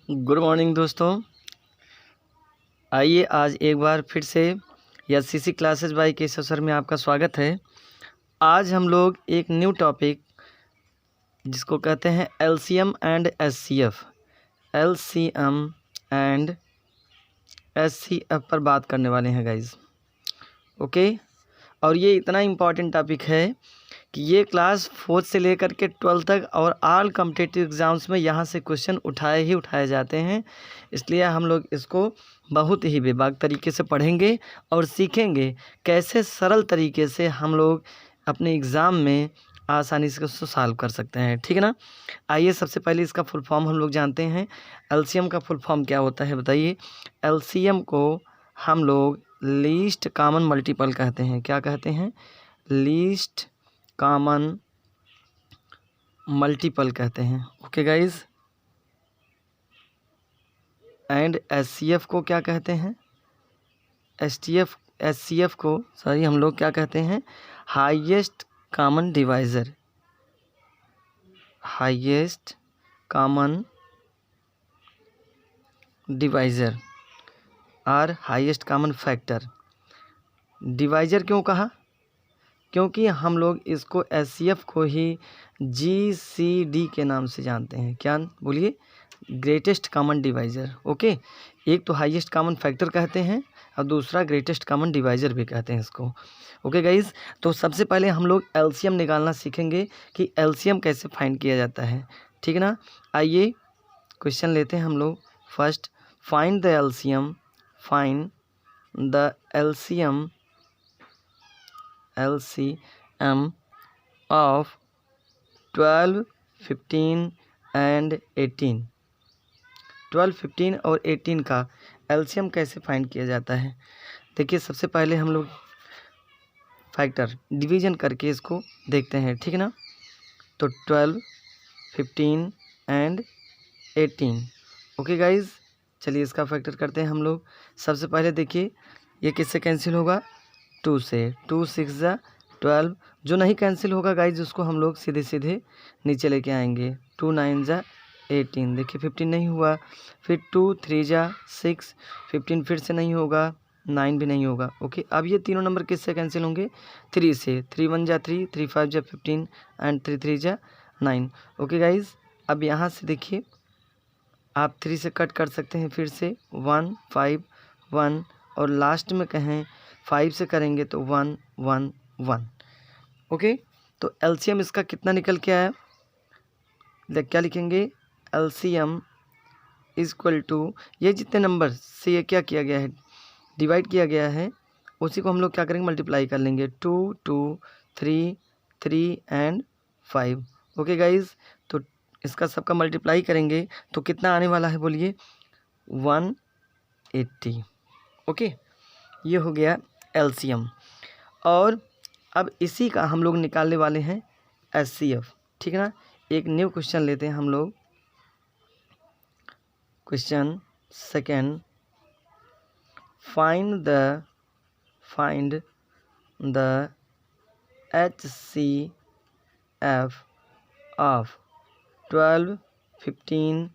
Good morning दोस्तों। आइए आज एक बार फिर से SCC classes bye Keshav sir में आपका स्वागत है। आज हम लोग एक न्यू टॉपिक जिसको कहते हैं LCM and HCF, LCM and HCF पर बात करने वाले हैं गाइज। ओके, और ये इतना इम्पॉर्टेंट टॉपिक है कि ये क्लास 4th से लेकर के 12th तक और ऑल कॉम्पिटिटिव एग्ज़ाम्स में यहाँ से क्वेश्चन उठाए जाते हैं। इसलिए हम लोग इसको बहुत ही बेबाक तरीके से पढ़ेंगे और सीखेंगे कैसे सरल तरीके से हम लोग अपने एग्ज़ाम में आसानी से उसको सॉल्व कर सकते हैं। ठीक है ना। आइए सबसे पहले इसका फुल फॉर्म हम लोग जानते हैं। एलसीएम का फुल फॉर्म क्या होता है बताइए। एलसीएम को हम लोग लीस्ट कॉमन मल्टीपल कहते हैं। क्या कहते हैं? लीस्ट कॉमन मल्टीपल कहते हैं। Okay guys. एंड एचसीएफ को क्या कहते हैं? एचसीएफ को हम लोग क्या कहते हैं? Highest common divisor, highest common divisor और हाईएस्ट कॉमन फैक्टर। डिवाइज़र क्यों कहा? क्योंकि हम लोग इसको एचसीएफ को ही जीसीडी के नाम से जानते हैं। क्या बोलिए? Greatest common divisor. ओके, एक तो हाईएस्ट कॉमन फैक्टर कहते हैं और दूसरा ग्रेटेस्ट कॉमन डिवाइज़र भी कहते हैं इसको। ओके गाइज, तो सबसे पहले हम लोग एलसीएम निकालना सीखेंगे कि एलसीएम कैसे फाइंड किया जाता है। ठीक है ना। आइए क्वेश्चन लेते हैं हम लोग। First, find the LCM, find the LCM of 12, 15 and 18। 12, 15 और 18 का एलसीएम कैसे फाइंड किया जाता है? देखिए सबसे पहले हम लोग फैक्टर डिवीजन करके इसको देखते हैं। ठीक है ना। तो 12, 15 एंड 18। ओके गाइज, चलिए इसका फैक्टर करते हैं हम लोग। सबसे पहले देखिए ये किससे कैंसिल होगा? 2 से। 2 6 ज़ा 12। जो नहीं कैंसिल होगा गाइज उसको हम लोग सीधे सीधे नीचे लेके आएंगे। 2 9 ज़ा 18। देखिए 15 नहीं हुआ। फिर 2 3 ज़ा 6। 15 फिर से नहीं होगा, 9 भी नहीं होगा। ओके, अब ये तीनों नंबर किससे कैंसिल होंगे? 3 से। 3 1 ज़ा 3, 3 5 ज़ा 15 एंड 3 3 ज़ा 9। ओके गाइज, अब यहाँ से देखिए आप 3 से कट कर सकते हैं। फिर से 1 5 1 और लास्ट में कहें 5 से करेंगे तो 1 1 1। ओके, तो एलसीएम इसका कितना निकल के आया? क्या लिखेंगे? एलसीएम इक्वल टू, ये जितने नंबर से ये क्या किया गया है, डिवाइड किया गया है, उसी को हम लोग क्या करेंगे? मल्टीप्लाई कर लेंगे। 2 2 3 3 एंड 5। ओके गाइज, तो इसका सबका मल्टीप्लाई करेंगे तो कितना आने वाला है बोलिए? 180। ओके, ये हो गया एलसीएम। और अब इसी का हम लोग निकालने वाले हैं एचसीएफ। ठीक है ना। एक न्यू क्वेश्चन लेते हैं हम लोग। Question second, find the HCF of 12, 15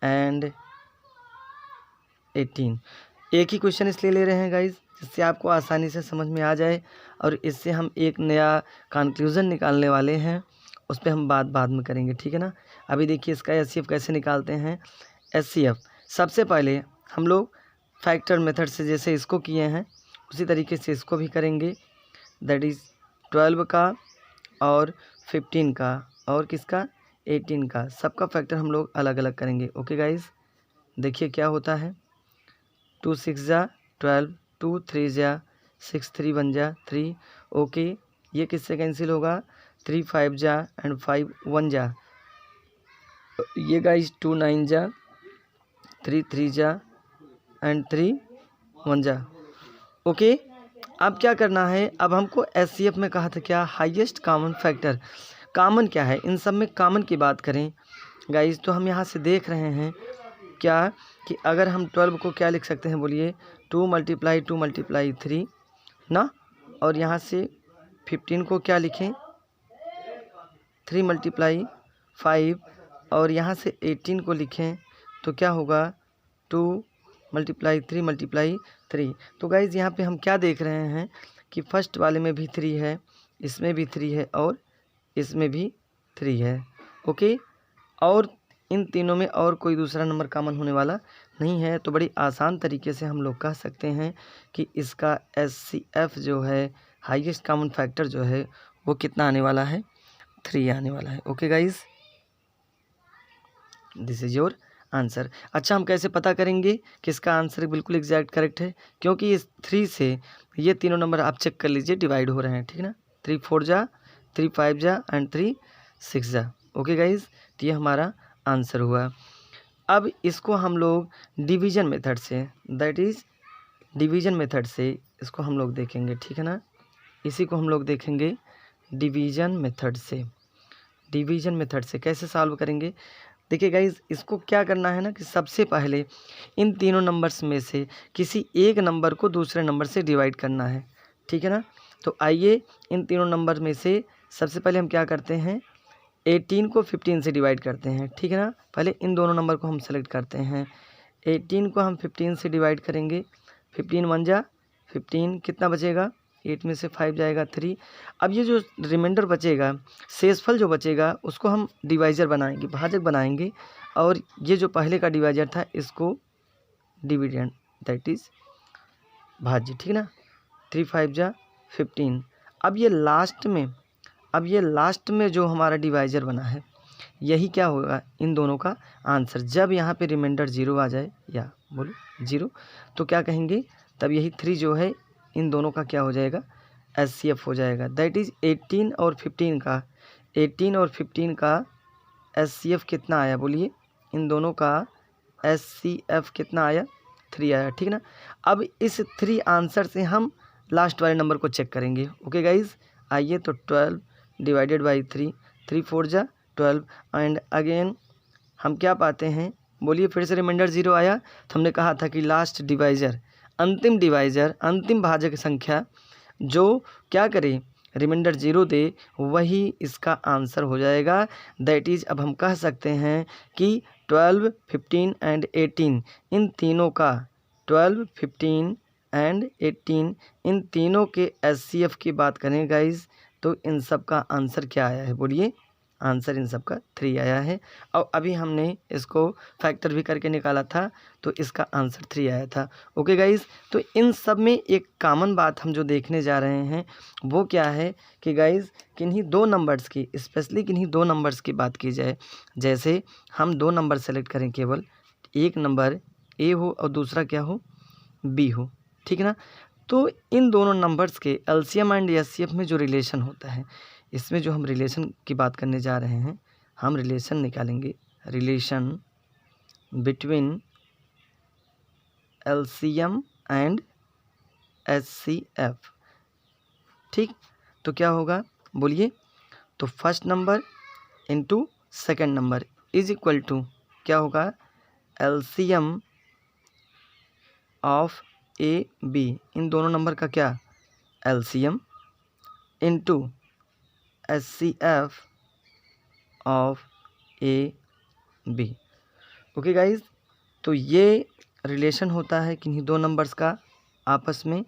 and 18। एक ही क्वेश्चन इसलिए ले रहे हैं गाइज जिससे आपको आसानी से समझ में आ जाए और इससे हम एक नया कंक्लूज़न निकालने वाले हैं। उस पर हम बाद में करेंगे। ठीक है ना। अभी देखिए इसका एचसीएफ कैसे निकालते हैं। एचसीएफ सबसे पहले हम लोग फैक्टर मेथड से जैसे इसको किए हैं उसी तरीके से इसको भी करेंगे। दैट इज़ 12 का और 15 का और किसका? 18 का। सबका फैक्टर हम लोग अलग अलग करेंगे। ओके गाइज, देखिए क्या होता है। 2 6 ज़ा 12, 2 3 ज़ा 6, 3 1 ज़ा 3। ओके, ये किससे कैंसिल होगा? 3 5 ज़ा एंड 5 1 ज़ा। ये गाइज 2 9 ज़ा 3 3 ज़ा एंड 3 1 ज़ा। ओके, अब क्या करना है? अब हमको एचसीएफ में कहा था क्या? Highest common factor. कॉमन क्या है? इन सब में कॉमन की बात करें गाइज तो हम यहाँ से देख रहे हैं क्या कि अगर हम 12 को क्या लिख सकते हैं बोलिए? 2 × 3 ना। और यहाँ से 15 को क्या लिखें? 3 × 5। और यहाँ से 18 को लिखें तो क्या होगा 2 × 3 × 3। तो गाइज़ यहाँ पे हम क्या देख रहे हैं कि फर्स्ट वाले में भी 3 है, इसमें भी 3 है और इसमें भी 3 है। ओके, और इन तीनों में और कोई दूसरा नंबर कॉमन होने वाला नहीं है। तो बड़ी आसान तरीके से हम लोग कह सकते हैं कि इसका HCF जो है, हाईएस्ट कॉमन फैक्टर जो है, वो कितना आने वाला है, 3 आने वाला है। Okay guys, this is your answer. अच्छा, हम कैसे पता करेंगे कि इसका आंसर बिल्कुल एग्जैक्ट करेक्ट है? क्योंकि इस 3 से ये तीनों नंबर आप चेक कर लीजिए डिवाइड हो रहे हैं, ठीक है ना। 3 4 जा, 3 5 जा एंड 3 6 जा। ओके गाइज, तो ये हमारा आंसर हुआ। अब इसको हम लोग डिवीजन मेथड से, दैट इज डिवीजन मेथड से इसको हम लोग देखेंगे, ठीक है ना। इसी को हम लोग देखेंगे डिवीजन मेथड से। डिवीजन मेथड से कैसे सॉल्व करेंगे? देखिए गाइज, इसको क्या करना है ना कि सबसे पहले इन तीनों नंबर्स में से किसी एक नंबर को दूसरे नंबर से डिवाइड करना है, ठीक है ना। तो आइए इन तीनों नंबर में से सबसे पहले हम क्या करते हैं, 18 को 15 से डिवाइड करते हैं, ठीक है ना। पहले इन दोनों नंबर को हम सेलेक्ट करते हैं। 18 को हम 15 से डिवाइड करेंगे, 15 1 जा 15, कितना बचेगा, 8 में से 5 जाएगा 3। अब ये जो रिमाइंडर बचेगा, शेषफल जो बचेगा, उसको हम डिवाइजर बनाएंगे, भाजक बनाएंगे, और ये जो पहले का डिवाइजर था इसको डिविडेंड, दैट इज भाज्य, ठीक है ना। 3 5 जा 15। अब ये लास्ट में जो हमारा डिवाइजर बना है, यही क्या होगा, इन दोनों का आंसर। जब यहाँ पे रिमाइंडर 0 आ जाए, या बोलो 0, तो क्या कहेंगे, तब यही 3 जो है इन दोनों का क्या हो जाएगा, HCF हो जाएगा। दैट इज 18 और 15 का HCF कितना आया, बोलिए, इन दोनों का HCF कितना आया, 3 आया, ठीक ना। अब इस 3 आंसर से हम लास्ट वाले नंबर को चेक करेंगे। ओके गाइज, आइए, तो 12 डिवाइडेड बाई 3, 3 4 जा 12, एंड अगेन हम क्या पाते हैं, बोलिए, फिर से रिमाइंडर 0 आया। तो हमने कहा था कि लास्ट डिवाइजर, अंतिम डिवाइजर, अंतिम भाजक संख्या जो क्या करे, रिमाइंडर 0 दे, वही इसका आंसर हो जाएगा। दैट इज, अब हम कह सकते हैं कि 12 15 एंड 18 इन तीनों का, 12 15 एंड 18 इन तीनों के HCF की बात करें गाइज, तो इन सब का आंसर क्या आया है, बोलिए, आंसर इन सब का 3 आया है। और अभी हमने इसको फैक्टर भी करके निकाला था, तो इसका आंसर 3 आया था। ओके गाइज, तो इन सब में एक कॉमन बात हम जो देखने जा रहे हैं वो क्या है कि गाइज, किन्हीं 2 नंबर्स की, स्पेशली किन्हीं 2 नंबर्स की बात की जाए, जैसे हम 2 नंबर सेलेक्ट करें, केवल एक नंबर A हो और दूसरा क्या हो, B हो, ठीक है ना। तो इन दोनों नंबर्स के LCM एंड HCF में जो रिलेशन होता है, इसमें जो हम रिलेशन की बात करने जा रहे हैं, हम रिलेशन निकालेंगे, relation between LCM and HCF, ठीक। तो क्या होगा, बोलिए, तो first number into second number is equal to क्या होगा, LCM ऑफ AB, इन दोनों नंबर का क्या, LCM into HCF of AB। Okay guys, तो ये रिलेशन होता है किन्हीं 2 नंबर्स का आपस में,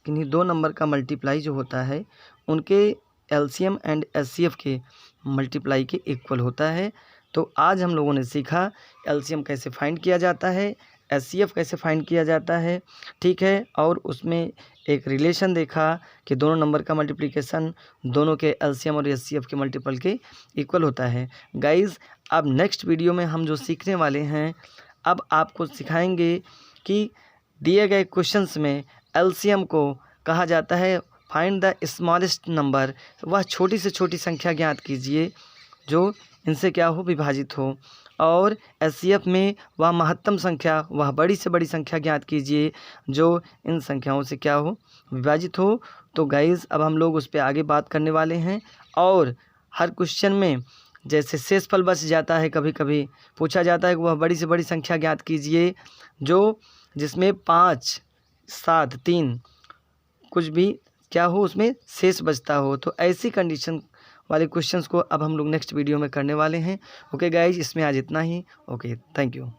किन्हीं 2 नंबर का मल्टीप्लाई जो होता है उनके LCM एंड HCF के मल्टीप्लाई के इक्वल होता है। तो आज हम लोगों ने सीखा LCM कैसे फाइंड किया जाता है, HCF कैसे फाइंड किया जाता है, ठीक है, और उसमें एक रिलेशन देखा कि दोनों नंबर का मल्टीप्लिकेशन दोनों के LCM और HCF के मल्टीपल के इक्वल होता है। गाइज़, अब नेक्स्ट वीडियो में हम जो सीखने वाले हैं, अब आपको सिखाएंगे कि दिए गए क्वेश्चंस में LCM को कहा जाता है फाइंड द स्मॉलेस्ट नंबर, वह छोटी से छोटी संख्या ज्ञात कीजिए जो इनसे क्या हो, विभाजित हो, और HCF में वह महत्तम संख्या, वह बड़ी से बड़ी संख्या ज्ञात कीजिए जो इन संख्याओं से क्या हो, विभाजित हो। तो गाइज़, अब हम लोग उस पर आगे बात करने वाले हैं, और हर क्वेश्चन में जैसे शेषफल बच जाता है, कभी कभी पूछा जाता है कि वह बड़ी से बड़ी संख्या ज्ञात कीजिए जो जिसमें 5 7 3 कुछ भी क्या हो, उसमें शेष बचता हो। तो ऐसी कंडीशन वाले क्वेश्चंस को अब हम लोग नेक्स्ट वीडियो में करने वाले हैं। ओके गाइज, इसमें आज इतना ही। Okay, thank you.